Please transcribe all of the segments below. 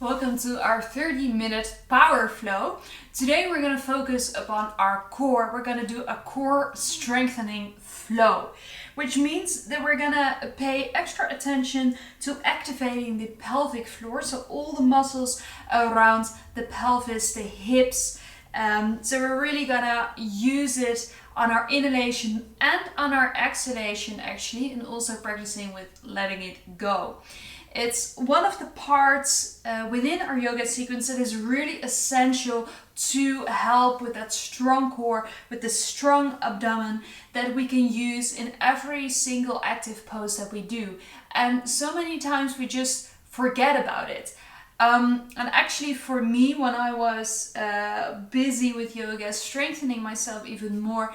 Welcome to our 30-minute power flow. Today we're going to focus upon our core. We're going to do a core strengthening flow, which means that we're going to pay extra attention to activating the pelvic floor, so all the muscles around the pelvis, the hips. So we're really going to use it on our inhalation and on our exhalation actually, and also practicing with letting it go. It's one of the parts within our yoga sequence that is really essential to help with that strong core, with the strong abdomen that we can use in every single active pose that we do. And so many times we just forget about it. And actually for me, when I was busy with yoga, strengthening myself even more,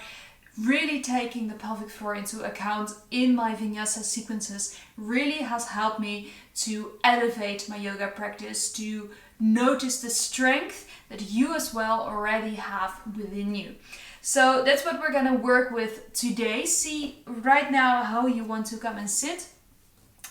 really taking the pelvic floor into account in my vinyasa sequences really has helped me to elevate my yoga practice, to notice the strength that you as well already have within you. So that's what we're going to work with today. See right now how you want to come and sit.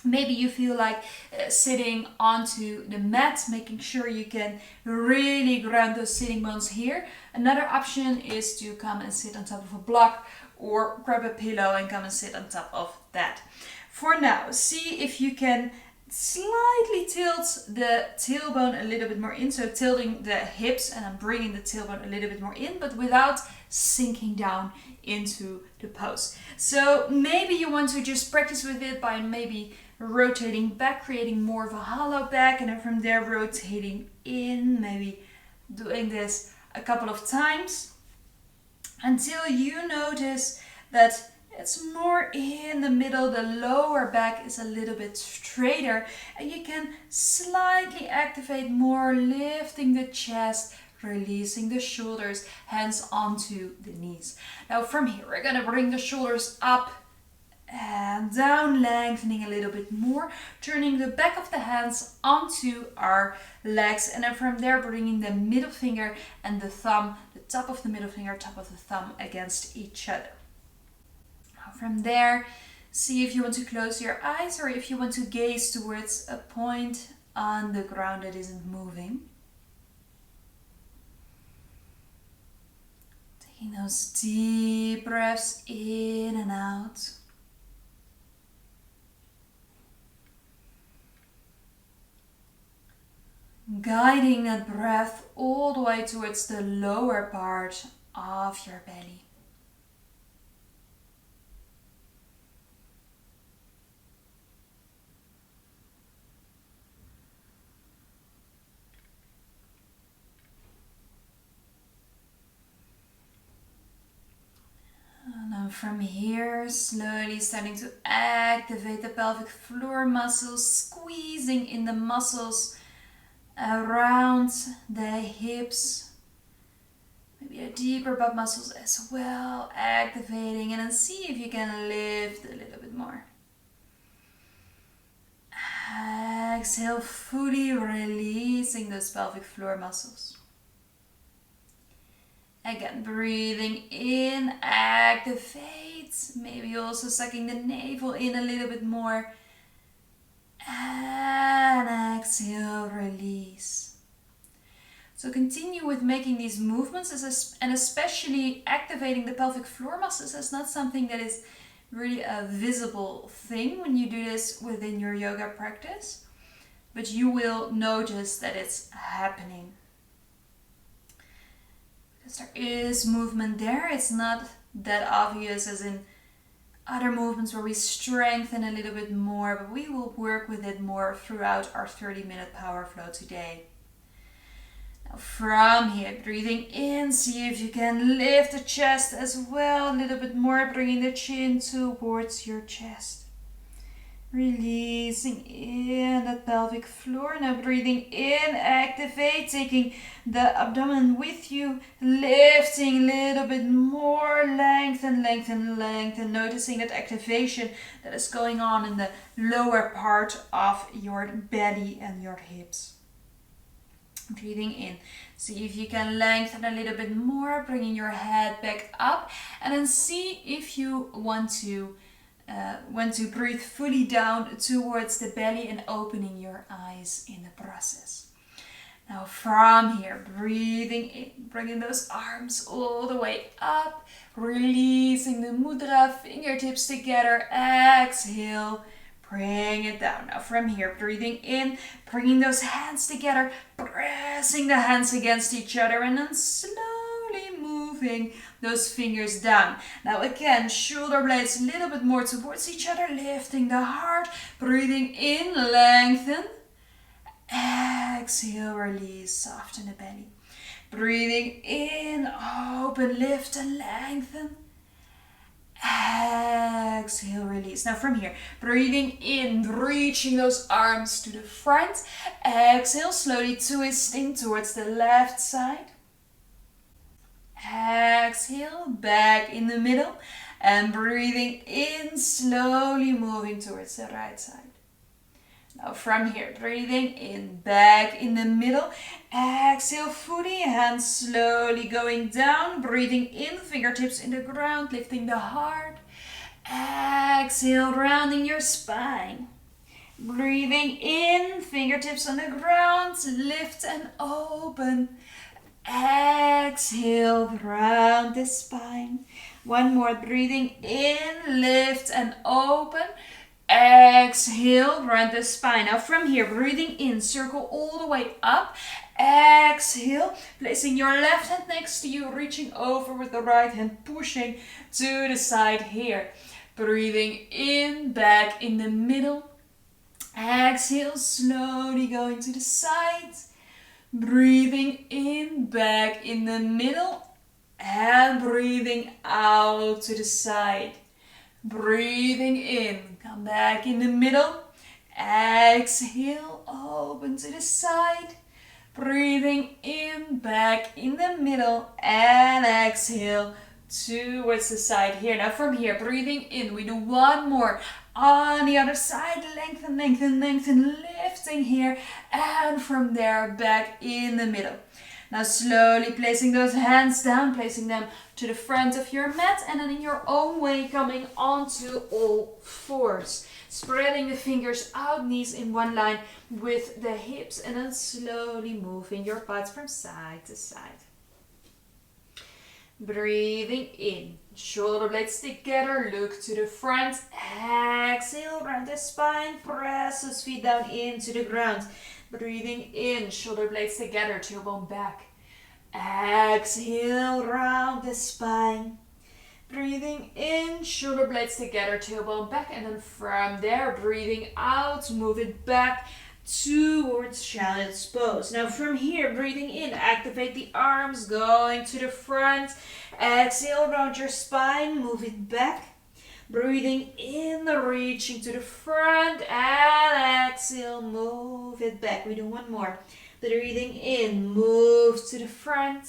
Maybe you feel like sitting onto the mat, making sure you can really ground those sitting bones here. Another option is to come and sit on top of a block or grab a pillow and come and sit on top of that. For now, see if you can slightly tilt the tailbone a little bit more in. So tilting the hips and I'm bringing the tailbone a little bit more in, but without sinking down into the pose. So maybe you want to just practice with it by maybe rotating back, creating more of a hollow back, and then from there rotating in, maybe doing this a couple of times until you notice that it's more in the middle, the lower back is a little bit straighter, and you can slightly activate more, lifting the chest, releasing the shoulders, hands onto the knees. Now from here, we're gonna bring the shoulders up and down, lengthening a little bit more, turning the back of the hands onto our legs, and then from there bringing the middle finger and the thumb, the top of the middle finger, top of the thumb against each other. Now from there, see if you want to close your eyes or if you want to gaze towards a point on the ground that isn't moving. Taking those deep breaths in and out. Guiding that breath all the way towards the lower part of your belly. And then from here, slowly starting to activate the pelvic floor muscles, squeezing in the muscles around the hips, maybe the deeper butt muscles as well, activating, and then see if you can lift a little bit more. Exhale, fully releasing those pelvic floor muscles. Again, breathing in, activate, maybe also sucking the navel in a little bit more. And exhale, release. So continue with making these movements and especially activating the pelvic floor muscles is not something that is really a visible thing when you do this within your yoga practice, but you will notice that it's happening. Because there is movement there, it's not that obvious as in other movements where we strengthen a little bit more, but we will work with it more throughout our 30-minute power flow today. Now from here, breathing in, see if you can lift the chest as well, a little bit more, bringing the chin towards your chest. Releasing in that pelvic floor. Now breathing in, activate, taking the abdomen with you, lifting a little bit more, lengthen, lengthen, lengthen, noticing that activation that is going on in the lower part of your belly and your hips. Breathing in, see if you can lengthen a little bit more, bringing your head back up, and then see if you want to breathe fully down towards the belly and opening your eyes in the process. Now from here, breathing in, bringing those arms all the way up, releasing the mudra, fingertips together, exhale, bring it down. Now from here, breathing in, bringing those hands together, pressing the hands against each other, and then slowly moving those fingers down. Now again, shoulder blades a little bit more towards each other, lifting the heart, breathing in, lengthen. Exhale, release, soften the belly. Breathing in, open, lift and lengthen. Exhale, release. Now from here, breathing in, reaching those arms to the front. Exhale, slowly twisting towards the left side. Exhale, back in the middle. And breathing in, slowly moving towards the right side. Now from here, breathing in, back in the middle. Exhale, fully, hands slowly going down. Breathing in, fingertips in the ground, lifting the heart. Exhale, rounding your spine. Breathing in, fingertips on the ground, lift and open. Exhale, round the spine. One more, breathing in, lift and open. Exhale, round the spine. Now from here, breathing in, circle all the way up. Exhale, placing your left hand next to you, reaching over with the right hand, pushing to the side here. Breathing in, back in the middle. Exhale, slowly going to the side. Breathing in, back in the middle. And breathing out to the side. Breathing in, come back in the middle. Exhale, open to the side. Breathing in, back in the middle. And exhale towards the side here. Now from here, breathing in, we do one more. On the other side, lengthen, lengthen, lengthen, lifting here. And from there, back in the middle. Now slowly placing those hands down, placing them to the front of your mat, and then in your own way coming onto all fours. Spreading the fingers out, knees in one line with the hips, and then slowly moving your butt from side to side. Breathing in, shoulder blades together, look to the front. Exhale, round the spine, press those feet down into the ground. Breathing in, shoulder blades together, tailbone back. Exhale, round the spine. Breathing in, shoulder blades together, tailbone back. And then from there, breathing out, move it back towards child's pose. Now from here, breathing in, activate the arms, going to the front. Exhale, round your spine, move it back. Breathing in, reaching to the front, and exhale, move it back. We do one more. Breathing in, move to the front.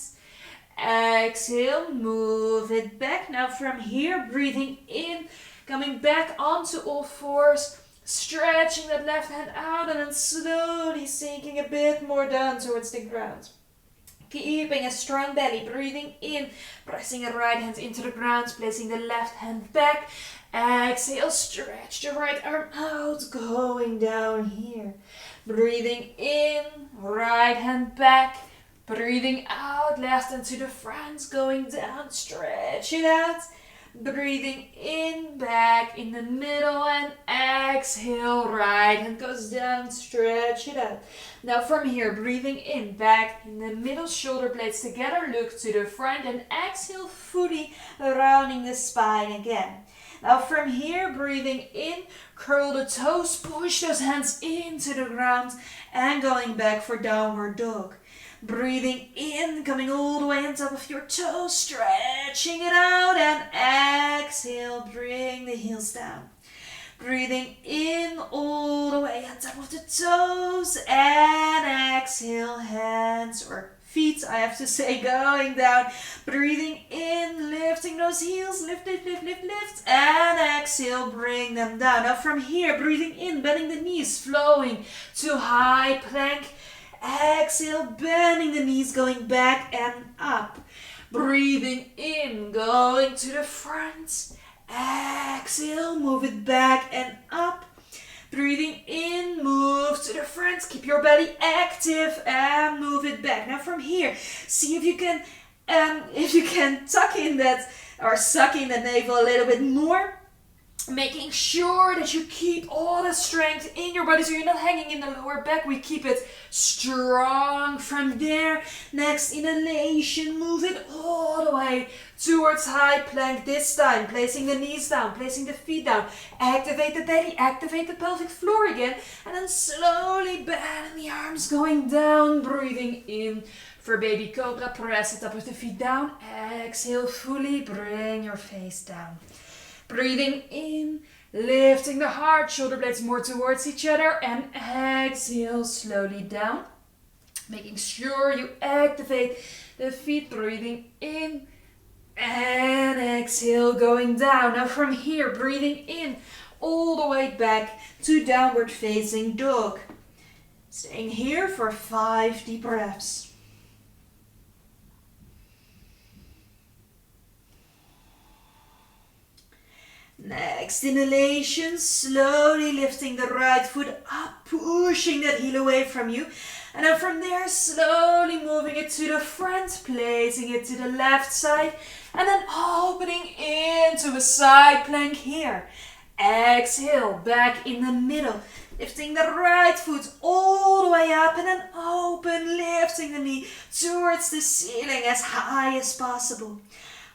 Exhale, move it back. Now from here, breathing in, coming back onto all fours, stretching that left hand out, and then slowly sinking a bit more down towards the ground. Keeping a strong belly, breathing in, pressing the right hand into the ground, placing the left hand back. Exhale, stretch the right arm out, going down here. Breathing in, right hand back. Breathing out, left hand to the front, going down, stretch it out. Breathing in, back in the middle, and exhale, right hand goes down, stretch it out. Now from here, breathing in, back in the middle, shoulder blades together, look to the front, and exhale, fully rounding the spine again. Now from here, breathing in, curl the toes, push those hands into the ground, and going back for downward dog. Breathing in, coming all the way on top of your toes, stretching it out, and exhale, bring the heels down. Breathing in all the way on top of the toes, and exhale, hands or feet, I have to say, going down. Breathing in, lifting those heels, lift, lift, lift, lift, lift, and exhale, bring them down. Now from here, breathing in, bending the knees, flowing to high plank. Exhale, bending the knees, going back and up. Breathing in, going to the front. Exhale, move it back and up. Breathing in, move to the front, keep your belly active and move it back. Now from here, see if you can tuck in that or suck in the navel a little bit more. Making sure that you keep all the strength in your body so you're not hanging in the lower back. We keep it strong from there. Next inhalation, move it all the way towards high plank this time. Placing the knees down, placing the feet down. Activate the belly, activate the pelvic floor again. And then slowly bend the arms going down. Breathing in for baby cobra. Press the top of the feet down. Exhale fully, bring your face down. Breathing in, lifting the heart, shoulder blades more towards each other, and exhale slowly down. Making sure you activate the feet, breathing in, and exhale going down. Now from here, breathing in, all the way back to downward facing dog. Staying here for 5 deep breaths. Next inhalation, slowly lifting the right foot up, pushing that heel away from you. And then from there, slowly moving it to the front, placing it to the left side. And then opening into a side plank here. Exhale, back in the middle. Lifting the right foot all the way up and then open, lifting the knee towards the ceiling as high as possible.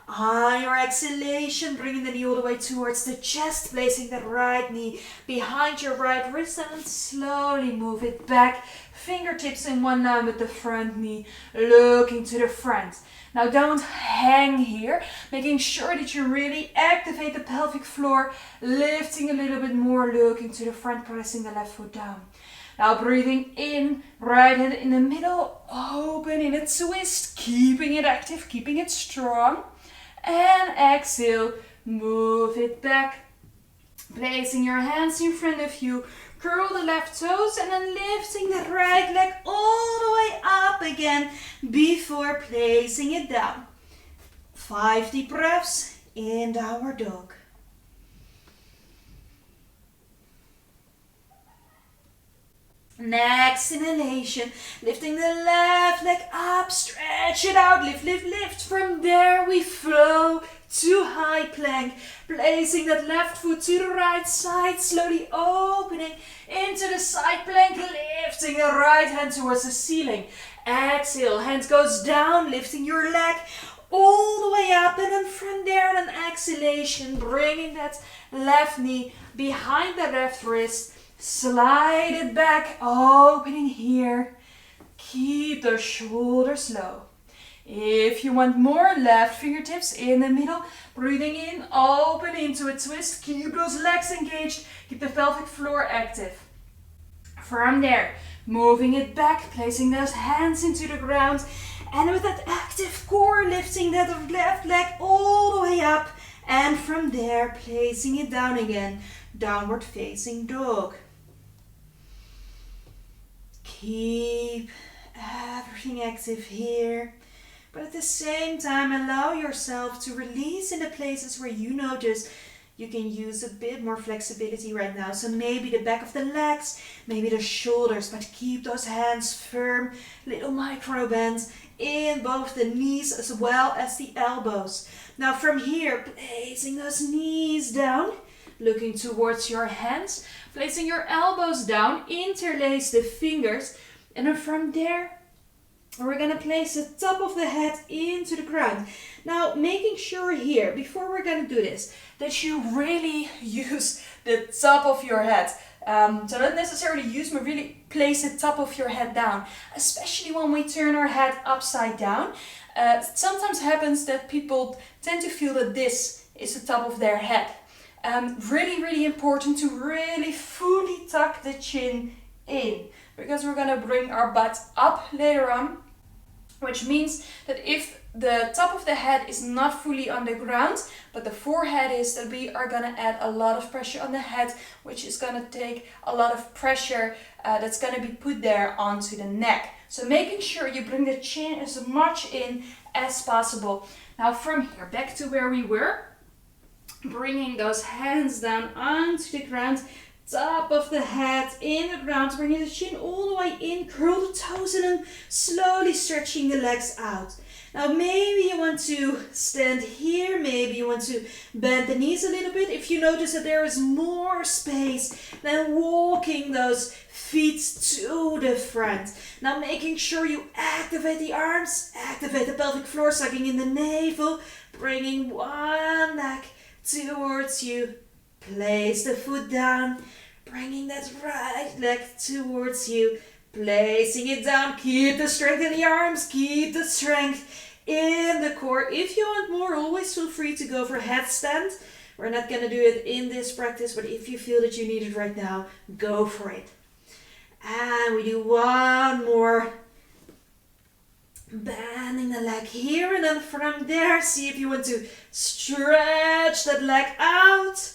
On your exhalation, bringing the knee all the way towards the chest, placing that right knee behind your right wrist and then slowly move it back. Fingertips in one line with the front knee, looking to the front. Now don't hang here, making sure that you really activate the pelvic floor, lifting a little bit more, looking to the front, pressing the left foot down. Now breathing in, right hand in the middle, open in a twist, keeping it active, keeping it strong. And exhale, move it back. Placing your hands in front of you, curl the left toes and then lifting that right leg all the way up again before placing it down. 5 deep breaths in downward dog. Next inhalation, lifting the left leg up, stretch it out, lift, lift, lift. From there we flow to high plank, placing that left foot to the right side, slowly opening into the side plank, lifting the right hand towards the ceiling. Exhale, hand goes down, lifting your leg all the way up, and then from there, an exhalation, bringing that left knee behind the left wrist. Slide it back, opening here. Keep the shoulders low. If you want more, left fingertips in the middle. Breathing in, open into a twist. Keep those legs engaged. Keep the pelvic floor active. From there, moving it back, placing those hands into the ground. And with that active core, lifting that left leg all the way up. And from there, placing it down again. Downward facing dog. Keep everything active here, but at the same time allow yourself to release in the places where you notice you can use a bit more flexibility right now. So maybe the back of the legs, maybe the shoulders, but keep those hands firm, little micro bends in both the knees as well as the elbows. Now from here, placing those knees down, looking towards your hands, placing your elbows down, interlace the fingers, and then from there, we're going to place the top of the head into the ground. Now, making sure here, before we're going to do this, that you really use the top of your head. So not necessarily use, but really place the top of your head down, especially when we turn our head upside down. Sometimes happens that people tend to feel that this is the top of their head. Really, really important to really fully tuck the chin in, because we're going to bring our butt up later on, which means that if the top of the head is not fully on the ground, but the forehead is, that we are going to add a lot of pressure on the head, which is going to take a lot of pressure that's going to be put there onto the neck. So making sure you bring the chin as much in as possible. Now from here, back to where we were. Bringing those hands down onto the ground, top of the head in the ground, bringing the chin all the way in, curl the toes and then slowly stretching the legs out. Now maybe you want to stand here, maybe you want to bend the knees a little bit. If you notice that there is more space, then walking those feet to the front. Now making sure you activate the arms, activate the pelvic floor, sucking in the navel, bringing one leg towards you. Place the foot down, bringing that right leg towards you. Placing it down, keep the strength in the arms, keep the strength in the core. If you want more, always feel free to go for headstand. We're not going to do it in this practice, but if you feel that you need it right now, go for it. And we do one more. Bending the leg here, and then from there, see if you want to stretch that leg out.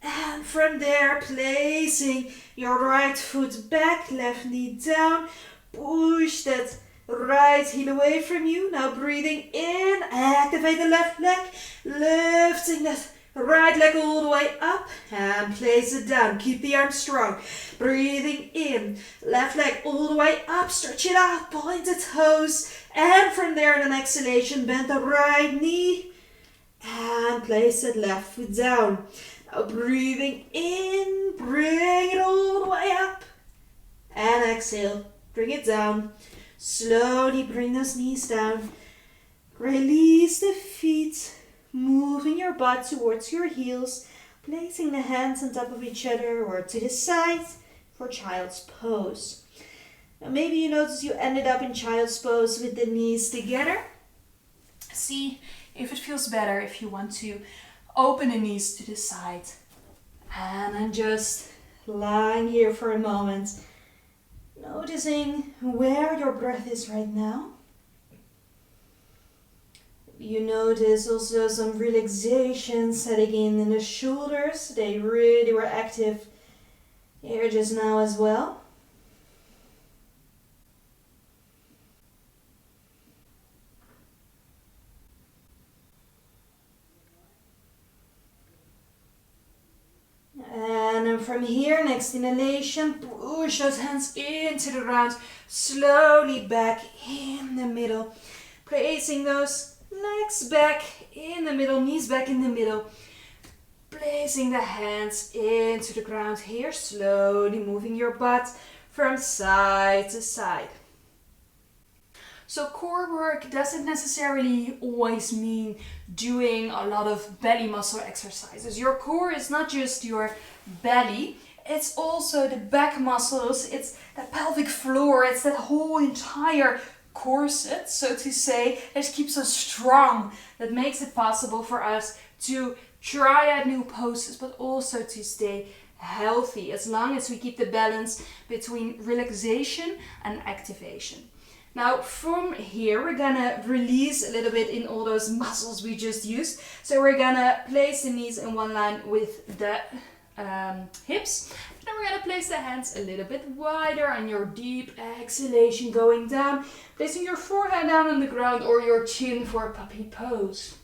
And from there, placing your right foot back, left knee down. Push that right heel away from you. Now breathing in, activate the left leg. Lifting that right leg all the way up and place it down. Keep the arms strong. Breathing in, left leg all the way up. Stretch it out, point the toes. And from there, in an exhalation, bend the right knee and place that left foot down. Now breathing in, bring it all the way up. And exhale, bring it down. Slowly bring those knees down. Release the feet, moving your butt towards your heels, placing the hands on top of each other or to the side for child's pose. Now maybe you notice you ended up in child's pose with the knees together. See if it feels better if you want to open the knees to the side. And I'm just lying here for a moment, noticing where your breath is right now. You notice also some relaxation setting in the shoulders. They really were active here just now as well. And then from here, next inhalation, push those hands into the ground, slowly back in the middle. Placing those legs back in the middle, knees back in the middle. Placing the hands into the ground here, slowly moving your butt from side to side. So core work doesn't necessarily always mean doing a lot of belly muscle exercises. Your core is not just your belly, it's also the back muscles, it's the pelvic floor, it's that whole entire corset, so to say, that keeps us strong, that makes it possible for us to try out new poses, but also to stay healthy, as long as we keep the balance between relaxation and activation. Now from here, we're gonna release a little bit in all those muscles we just used. So we're gonna place the knees in one line with the hips. And then we're gonna place the hands a little bit wider on your deep exhalation, going down, placing your forehead down on the ground or your chin for puppy pose.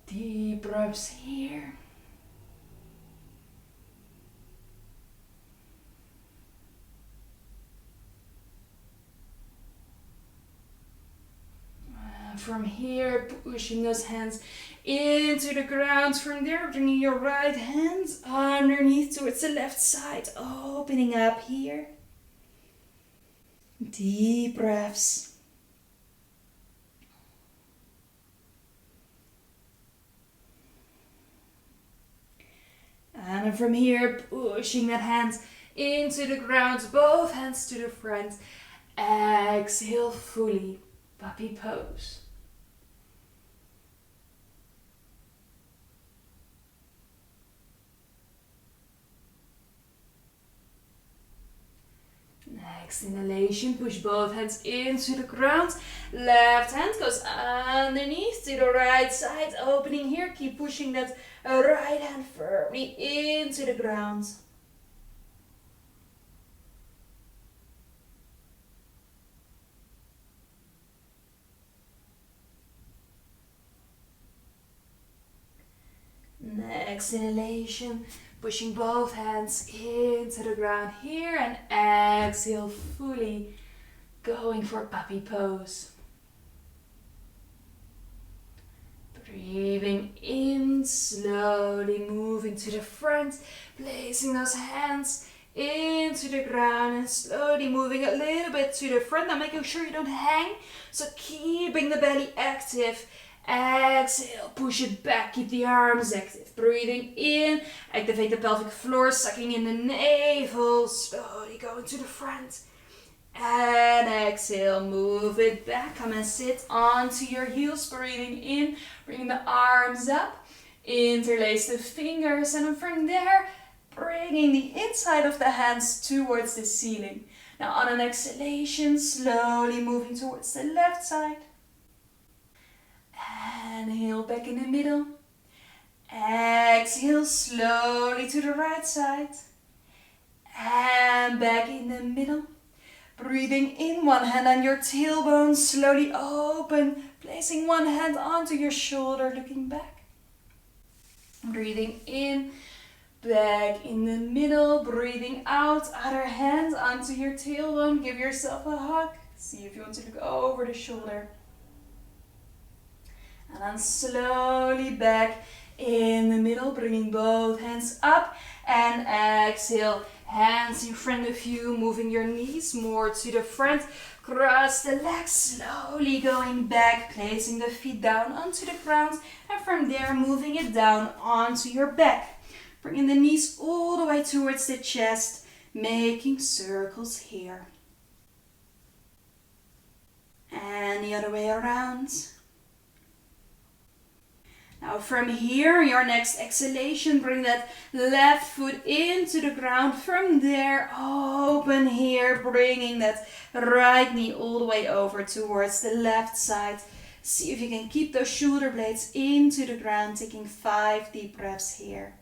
Deep breaths here. From here, pushing those hands into the ground. From there, bringing your right hands underneath towards the left side, opening up here. Deep breaths. And from here, pushing that hands into the ground, both hands to the front. Exhale fully, puppy pose. Next inhalation, push both hands into the ground. Left hand goes underneath to the right side, opening here. Keep pushing that right hand firmly into the ground. Next inhalation, Pushing both hands into the ground here and exhale fully, going for puppy pose. Breathing in, slowly moving to the front, placing those hands into the ground and slowly moving a little bit to the front. Now making sure you don't hang, so keeping the belly active. Exhale, push it back, keep the arms active. Breathing in, activate the pelvic floor, sucking in the navel, slowly going to the front. And exhale, move it back. Come and sit onto your heels. Breathing in, bring the arms up, interlace the fingers, and then from there, bringing the inside of the hands towards the ceiling. Now on an exhalation, slowly moving towards the left side. Inhale back in the middle. Exhale slowly to the right side. And back in the middle. Breathing in, one hand on your tailbone, slowly open, placing one hand onto your shoulder, looking back. Breathing in, back in the middle, breathing out, other hand onto your tailbone, give yourself a hug. See if you want to look over the shoulder. And then slowly back in the middle, bringing both hands up and exhale. Hands in front of you, moving your knees more to the front. Cross the legs, slowly going back, placing the feet down onto the ground. And from there, moving it down onto your back. Bringing the knees all the way towards the chest, making circles here. And the other way around. Now from here, your next exhalation, bring that left foot into the ground. From there, open here, bringing that right knee all the way over towards the left side. See if you can keep those shoulder blades into the ground, taking 5 deep breaths here.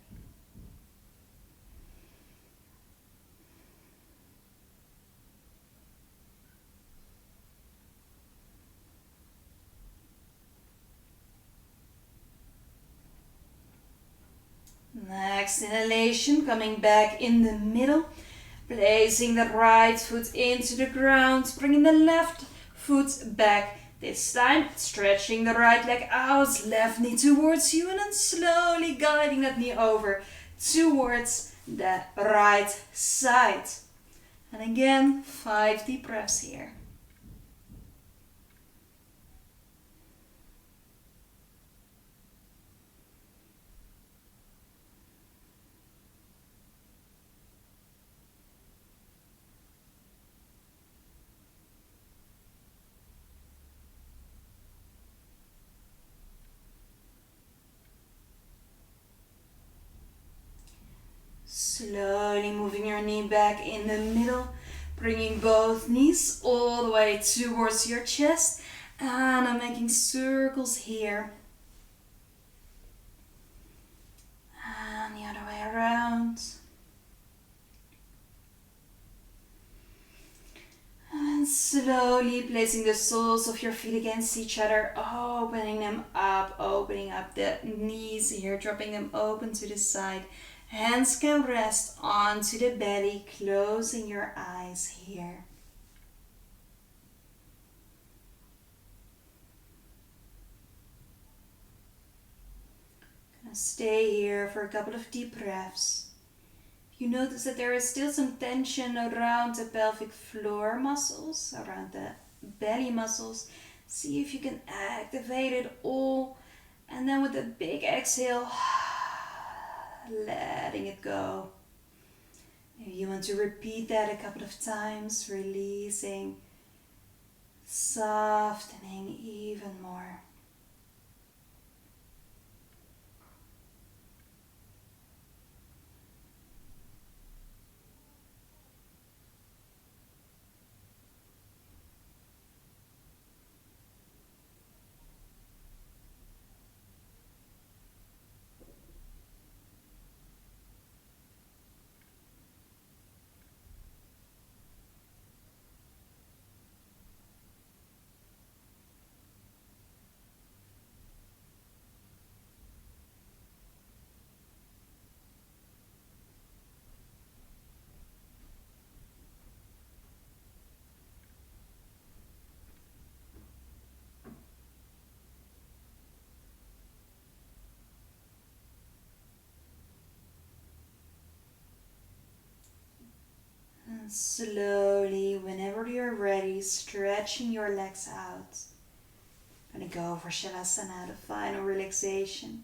Next inhalation, coming back in the middle, placing the right foot into the ground, bringing the left foot back. This time, stretching the right leg out, left knee towards you, and then slowly guiding that knee over towards the right side. And again, 5 deep breaths here. Slowly moving your knee back in the middle, bringing both knees all the way towards your chest, and I'm making circles here. And the other way around. And slowly placing the soles of your feet against each other, opening them up, opening up the knees here, dropping them open to the side. Hands can rest onto the belly, closing your eyes here. Gonna stay here for a couple of deep breaths. If you notice that there is still some tension around the pelvic floor muscles, around the belly muscles, see if you can activate it all. And then with a big exhale, letting it go. Maybe you want to repeat that a couple of times, releasing, softening even more. Slowly, whenever you're ready, stretching your legs out. Gonna go for Shavasana, the final relaxation.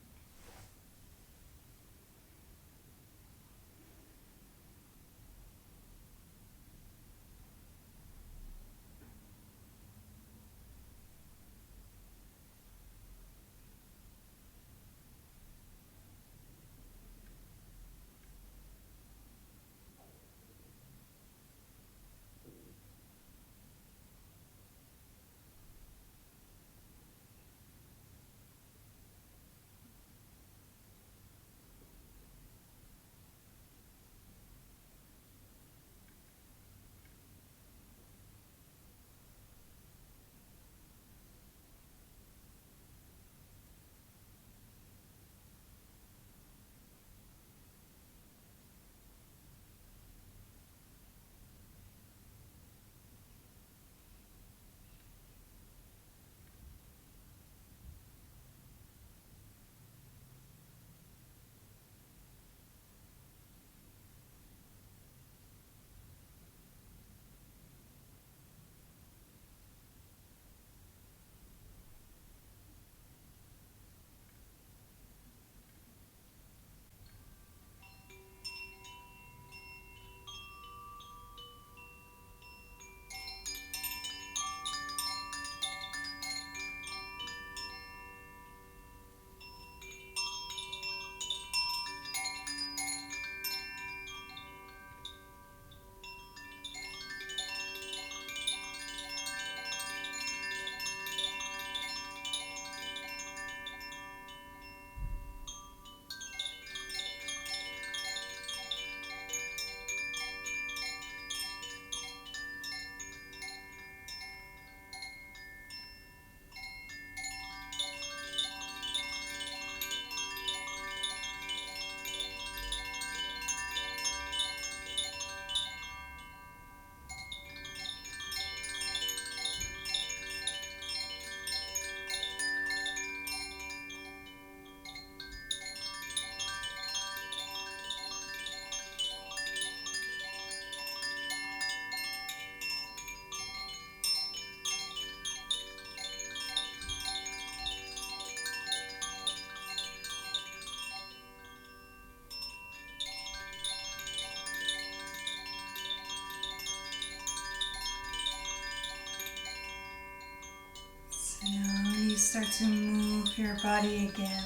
Slowly start to move your body again.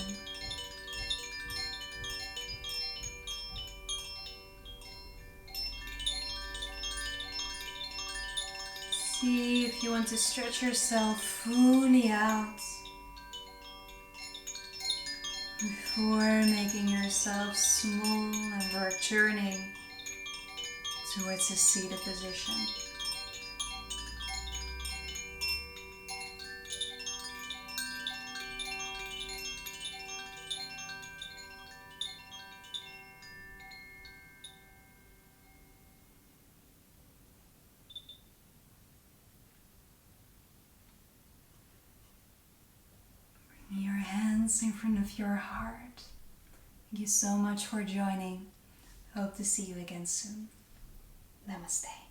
See if you want to stretch yourself fully out before making yourself small and returning towards a seated position. Bring your hands in front of your heart. Thank you so much for joining. Hope to see you again soon. Namaste.